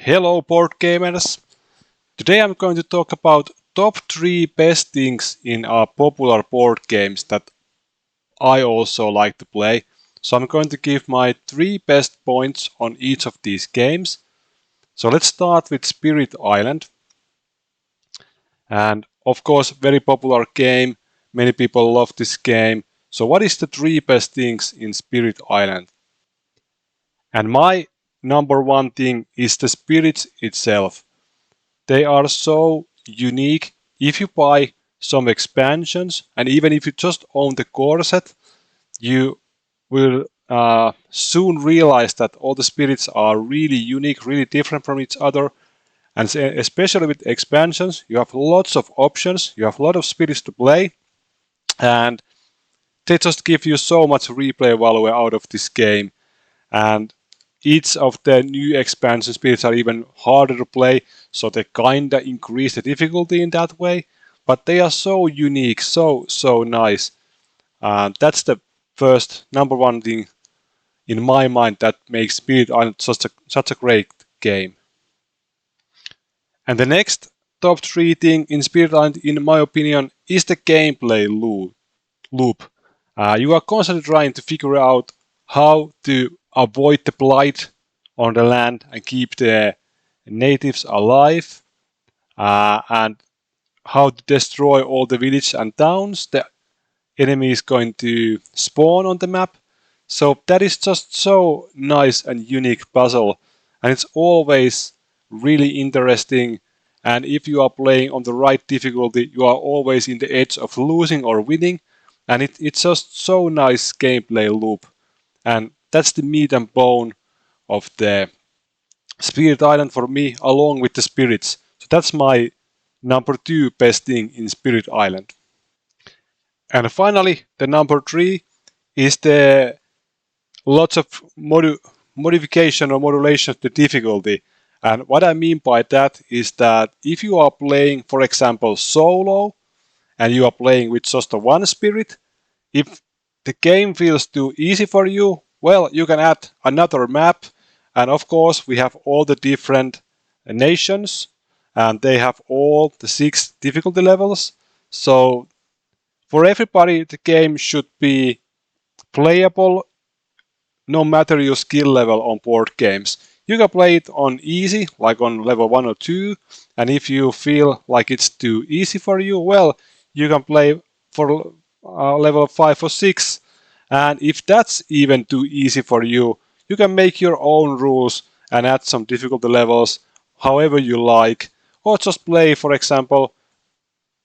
Hello board gamers! Today I'm going to talk about top 3 best things in our popular board games that I also like to play. So I'm going to give my 3 best points on each of these games. So let's start with Spirit Island. And of course, very popular game. Many people love this game. So what is the 3 best things in Spirit Island? And my number 1 thing is the spirits itself. They are so unique. If you buy some expansions, and even if you just own the core set, you will soon realize that all the spirits are really unique, really different from each other. And especially with expansions, you have lots of options, you have a lot of spirits to play, and they just give you so much replay value out of this game. And each of the new expansion spirits are even harder to play, so they kinda increase the difficulty in that way. But they are so unique, so nice. That's the first number 1 thing in my mind that makes Spirit Island such a great game. And the next top 3 thing in Spirit Island, in my opinion, is the gameplay loop. You are constantly trying to figure out how to avoid the blight on the land and keep the natives alive, and how to destroy all the villages and towns the enemy is going to spawn on the map. So that is just so nice and unique puzzle, and it's always really interesting. And if you are playing on the right difficulty, you are always in the edge of losing or winning, and it's just so nice gameplay loop. And that's the meat and bone of the Spirit Island for me, along with the spirits. So that's my number 2 best thing in Spirit Island. And finally, the number 3 is the lots of modification or modulation of the difficulty. And what I mean by that is that if you are playing, for example, solo, and you are playing with just the one spirit, if the game feels too easy for you, well, you can add another map. And of course, we have all the different nations, and they have all the 6 difficulty levels. So for everybody, the game should be playable no matter your skill level on board games. You can play it on easy, like on level 1 or 2, and if you feel like it's too easy for you, well, you can play for level 5 or 6. And if that's even too easy for you, you can make your own rules and add some difficulty levels however you like, or just play, for example,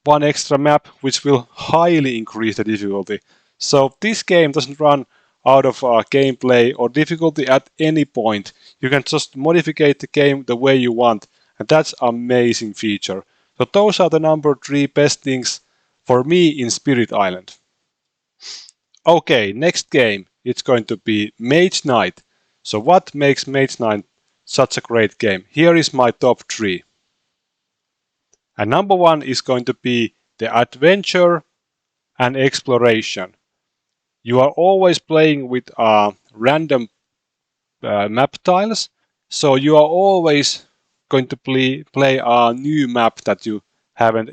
one extra map which will highly increase the difficulty. So this game doesn't run out of gameplay or difficulty at any point. You can just modify the game the way you want, and that's an amazing feature. So those are the number 3 best things for me in Spirit Island. Okay, next game, it's going to be Mage Knight. So what makes Mage Knight such a great game? Here is my top 3. And number 1 is going to be the adventure and exploration. You are always playing with random map tiles, so you are always going to play a new map that you haven't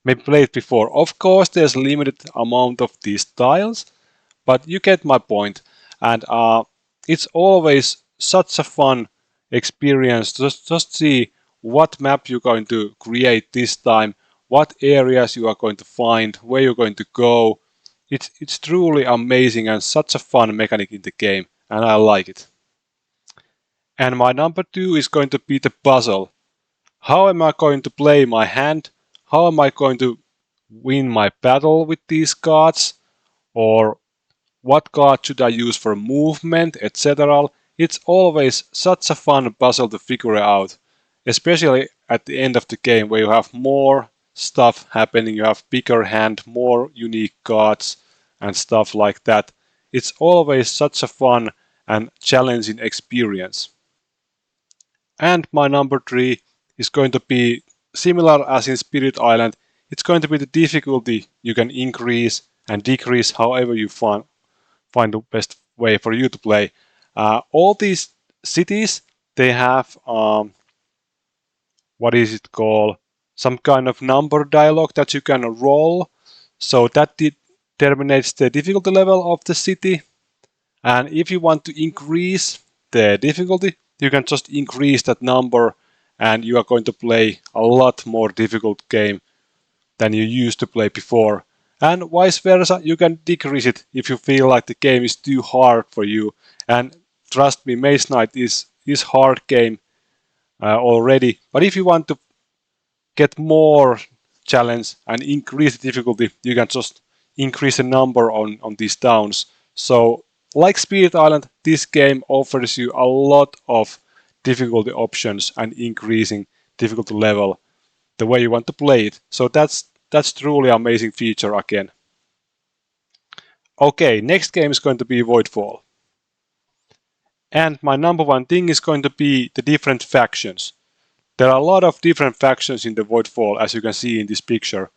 maybe played before. Of course, there's limited amount of these tiles, but you get my point. And it's always such a fun experience to just see what map you're going to create this time, what areas you are going to find, where you're going to go. It's truly amazing and such a fun mechanic in the game, and I like it. And my number 2 is going to be the puzzle. How am I going to play my hand? How am I going to win my battle with these cards? Or what card should I use for movement, etc. It's always such a fun puzzle to figure out, especially at the end of the game where you have more stuff happening, you have bigger hand, more unique cards and stuff like that. It's always such a fun and challenging experience. And my number 3 is going to be similar as in Spirit Island. It's going to be the difficulty you can increase and decrease however you find the best way for you to play. All these cities, they have what is it called, some kind of number dialogue that you can roll. So that determines the difficulty level of the city. And if you want to increase the difficulty, you can just increase that number and you are going to play a lot more difficult game than you used to play before. And vice versa, you can decrease it if you feel like the game is too hard for you. And trust me, Mage Knight is hard game already. But if you want to get more challenge and increase the difficulty, you can just increase the number on these downs. So like Spirit Island, this game offers you a lot of difficulty options and increasing difficulty level the way you want to play it. So that's truly amazing feature again. Okay, next game is going to be Voidfall. And my number one thing is going to be the different factions. There are a lot of different factions in the Voidfall, as you can see in this picture.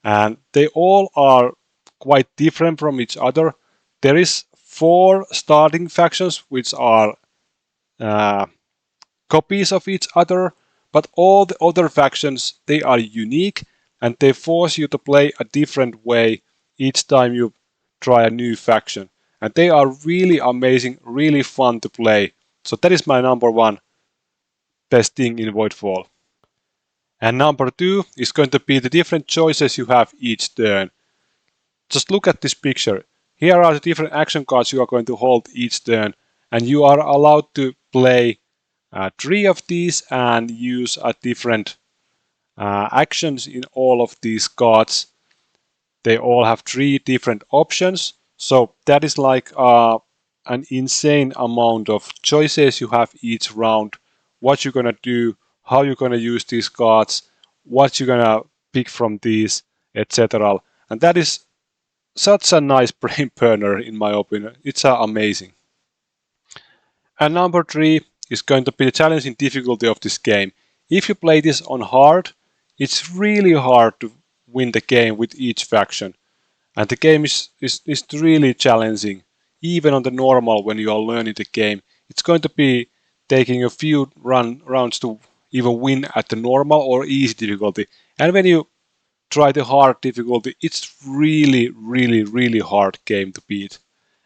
And they all are quite different from each other. There is 4 starting factions, which are copies of each other. But all the other factions, they are unique. And they force you to play a different way each time you try a new faction. And they are really amazing, really fun to play. So that is my number one best thing in Voidfall. And number 2 is going to be the different choices you have each turn. Just look at this picture. Here are the different action cards you are going to hold each turn. And you are allowed to play 3 of these and use a different actions in all of these cards. They all have 3 different options. So that is like an insane amount of choices you have each round. What you're gonna do, how you're gonna use these cards, what you're gonna pick from these, etc. And that is such a nice brain burner in my opinion. It's amazing. And number 3 is going to be the challenging difficulty of this game. If you play this on hard, it's really hard to win the game with each faction. And the game is really challenging. Even on the normal when you are learning the game. It's going to be taking a few rounds to even win at the normal or easy difficulty. And when you try the hard difficulty, it's really hard game to beat.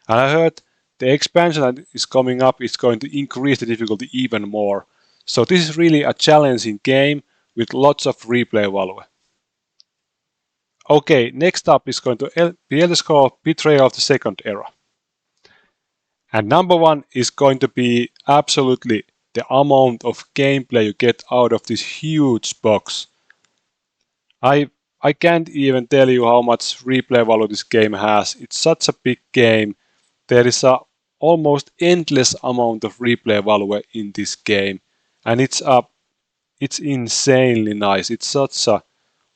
And I heard the expansion that is coming up is going to increase the difficulty even more. So this is really a challenging game with lots of replay value. Okay, next up is going to be Elder Scrolls Betrayal of the Second Era. And number 1 is going to be absolutely the amount of gameplay you get out of this huge box. I can't even tell you how much replay value this game has. It's such a big game. There is a almost endless amount of replay value in this game. And it's insanely nice. It's such a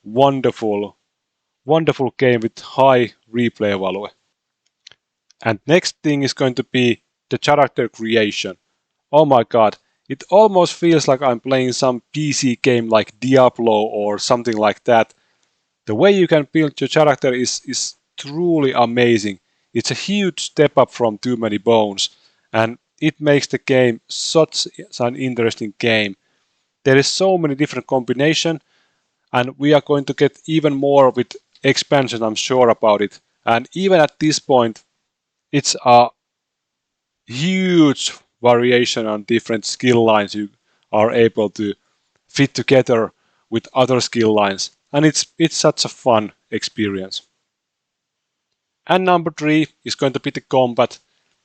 wonderful game with high replay value. And next thing is going to be the character creation. Oh my god, it almost feels like I'm playing some PC game like Diablo or something like that. The way you can build your character is truly amazing. It's a huge step up from Too Many Bones, and it makes the game such an interesting game. There is so many different combinations, and we are going to get even more with expansion, I'm sure about it. And even at this point, it's a huge variation on different skill lines you are able to fit together with other skill lines. And it's such a fun experience. And number 3 is going to be the combat.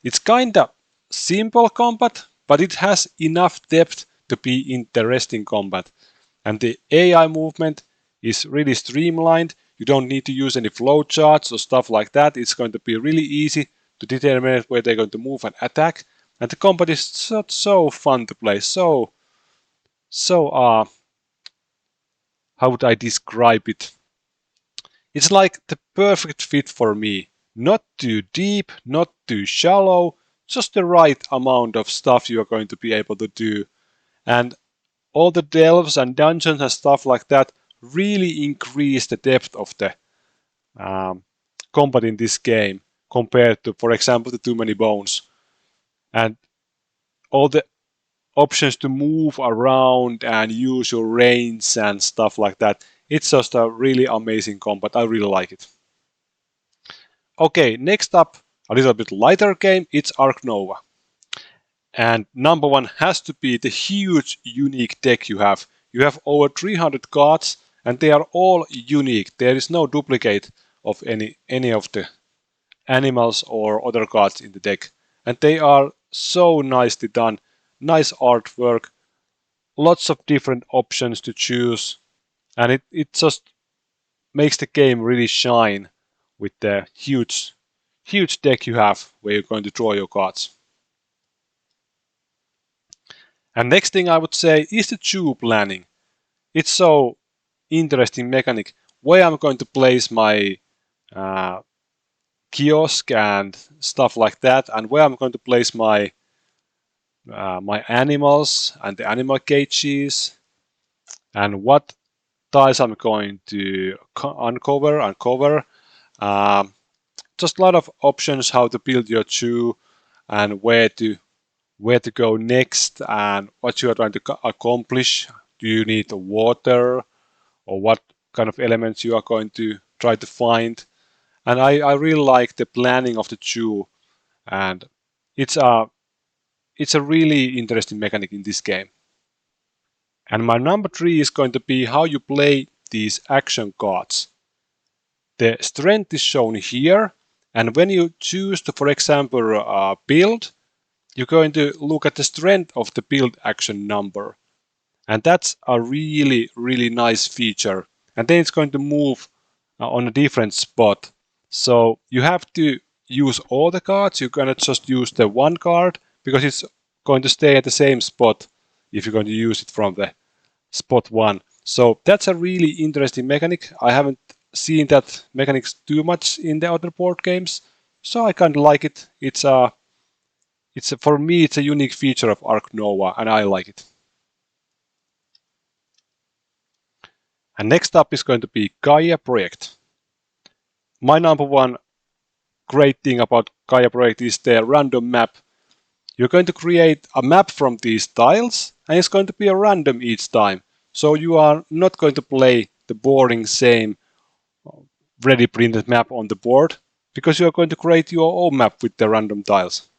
It's kinda simple combat, but it has enough depth to be interesting combat. And the AI movement is really streamlined. You don't need to use any flowcharts or stuff like that. It's going to be really easy to determine where they're going to move and attack. And the combat is so fun to play. How would I describe it? It's like the perfect fit for me. Not too deep, not too shallow, just the right amount of stuff you are going to be able to do. And all the delves and dungeons and stuff like that really increase the depth of the combat in this game compared to, for example, the Too Many Bones. And all options to move around and use your range and stuff like that. It's just a really amazing combat. I really like it. Okay, next up, a little bit lighter game. It's Ark Nova. And number one has to be the huge unique deck you have. You have over 300 cards and they are all unique. There is no duplicate of any of the animals or other cards in the deck. And they are so nicely done. Nice artwork, lots of different options to choose. And it just makes the game really shine with the huge deck you have where you're going to draw your cards. And next thing I would say is the queue planning. It's so interesting mechanic where I'm going to place my kiosk and stuff like that, and where I'm going to place my my animals and the animal cages, and what tiles I'm going to uncover. Just a lot of options how to build your queue and where to go next and what you are trying to accomplish. Do you need water or what kind of elements you are going to try to find? And I really like the planning of the queue, and it's a really interesting mechanic in this game. And my number 3 is going to be how you play these action cards. The strength is shown here, and when you choose to, for example, build, you're going to look at the strength of the build action number. And that's a really, really nice feature. And then it's going to move on a different spot. So you have to use all the cards. You cannot just use the one card because it's going to stay at the same spot if you're going to use it from the spot 1. So that's a really interesting mechanic. I haven't seen that mechanics too much in the other board games. So I kind of like it. For me, it's a unique feature of Ark Nova, and I like it. And next up is going to be Gaia Project. My number one great thing about Gaia Project is the random map. You're going to create a map from these tiles, and it's going to be a random each time. So you are not going to play the boring same ready printed map on the board, because you are going to create your own map with the random tiles.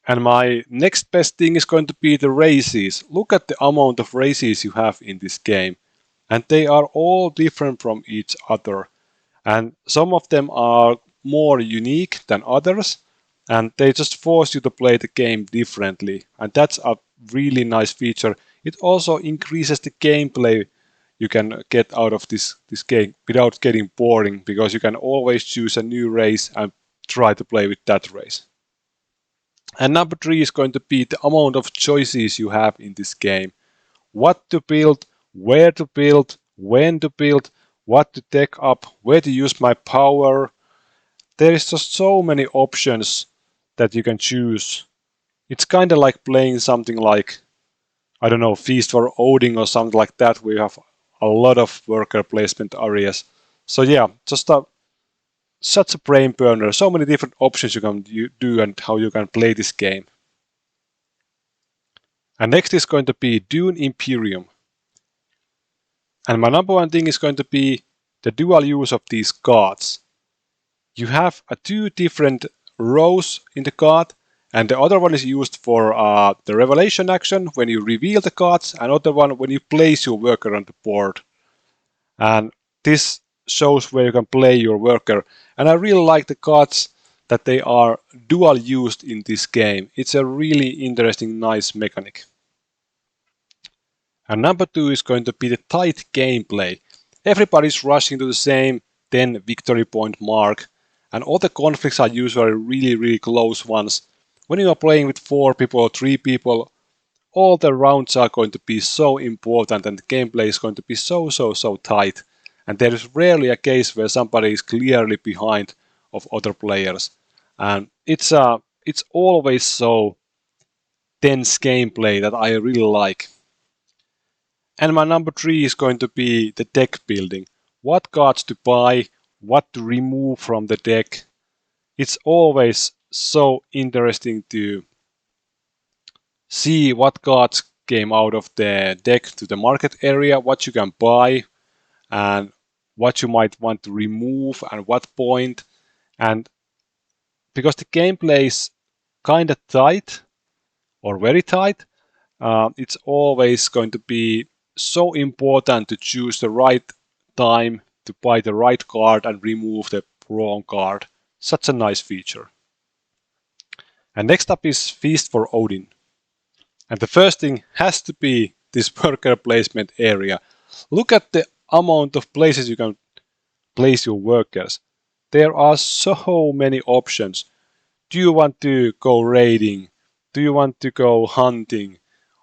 And my next best thing is going to be the races. Look at the amount of races you have in this game. And they are all different from each other. And some of them are more unique than others. And they just force you to play the game differently. And that's a really nice feature. It also increases the gameplay you can get out of this game without getting boring, because you can always choose a new race and try to play with that race. And number 3 is going to be the amount of choices you have in this game. What to build, where to build, when to build, what to take up, where to use my power. There is just so many options that you can choose. It's kind of like playing something like, I don't know, Feast for Odin or something like that, where you have a lot of worker placement areas. So yeah, just such a brain burner. So many different options you can do and how you can play this game. And next is going to be Dune Imperium. And my number one thing is going to be the dual use of these cards. You have 2 different rows in the card, and the other one is used for the revelation action when you reveal the cards, and other one when you place your worker on the board. And this shows where you can play your worker. And I really like the cards that they are dual used in this game. It's a really interesting, nice mechanic. And number 2 is going to be the tight gameplay. Everybody's rushing to the same 10 victory point mark, and all the conflicts are usually really, really close ones. When you are playing with 4 people or 3 people, all the rounds are going to be so important, and the gameplay is going to be so tight. And there is rarely a case where somebody is clearly behind of other players. And it's always so tense gameplay that I really like. And my number 3 is going to be the deck building. What cards to buy, what to remove from the deck. It's always so interesting to see what cards came out of the deck to the market area, what you can buy, and what you might want to remove and what point. And because the gameplay is kind of tight or very tight, it's always going to be so important to choose the right time to buy the right card and remove the wrong card. Such a nice feature. And next up is Feast for Odin. And the first thing has to be this worker placement area. Look at the amount of places you can place your workers. There are so many options. Do you want to go raiding? Do you want to go hunting?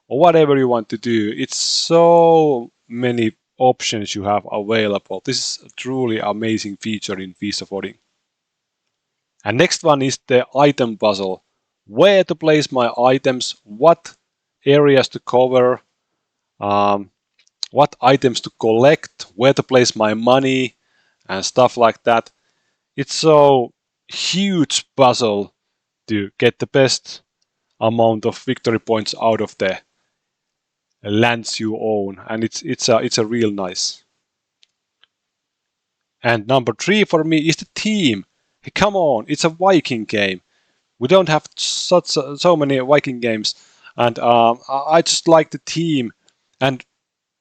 Or whatever you want to do. It's so many options you have available. This is a truly amazing feature in Feast of Odin. And next one is the item puzzle. Where to place my items, what areas to cover, what items to collect, where to place my money, and stuff like that. It's so huge puzzle to get the best amount of victory points out of the lands you own, and it's a real nice. And number 3 for me is the team. Hey, come on, it's a Viking game. We don't have so many Viking games, and I just like the team. And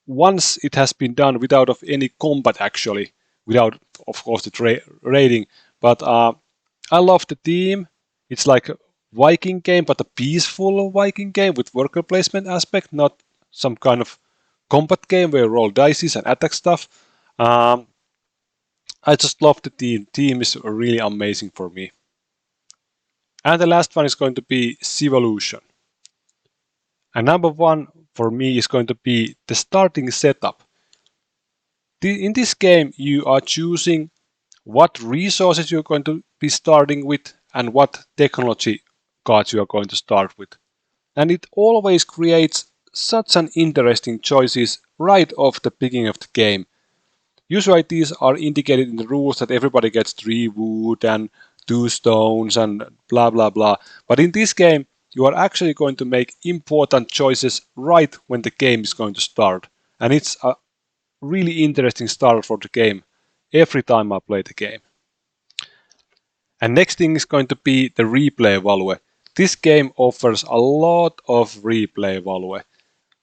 once it has been done without of any combat actually, without of course the raiding, but I love the team. It's like a Viking game, but a peaceful Viking game with worker placement aspect, not some kind of combat game where you roll dice and attack stuff. I just love the team. Team is really amazing for me. And the last one is going to be Civolution. And number 1 for me is going to be the starting setup. In this game, you are choosing what resources you're going to be starting with and what technology cards you are going to start with. And it always creates such an interesting choices right off the beginning of the game. Usually these are indicated in the rules that everybody gets 3 wood and 2 stones and blah blah blah. But in this game, you are actually going to make important choices right when the game is going to start. And it's a really interesting start for the game every time I play the game. And next thing is going to be the replay value. This game offers a lot of replay value.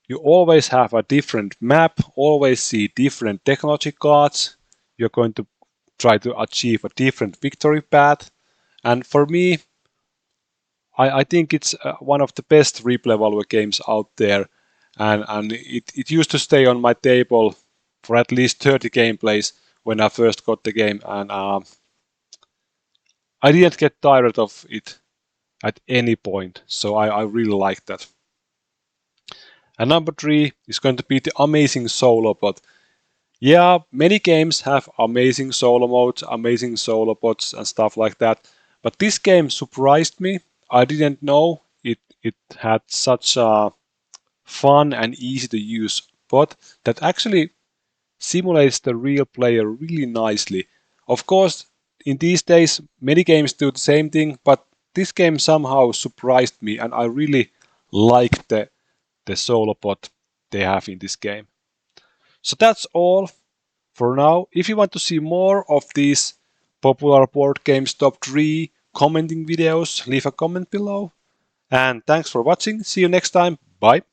You always have a different map, always see different technology cards. You're going to try to achieve a different victory path. And for me, I think it's one of the best replay value games out there. And it used to stay on my table for at least 30 gameplays when I first got the game. And I didn't get tired of it at any point. So I really like that. And number 3 is going to be the amazing solo bot. Yeah, many games have amazing solo modes, amazing solo bots and stuff like that. But this game surprised me. I didn't know it had such a fun and easy to use bot that actually simulates the real player really nicely. Of course, in these days, many games do the same thing, but this game somehow surprised me and I really liked the solo bot they have in this game. So that's all for now. If you want to see more of these popular board games top 3 commenting videos, leave a comment below. And thanks for watching. See you next time. Bye.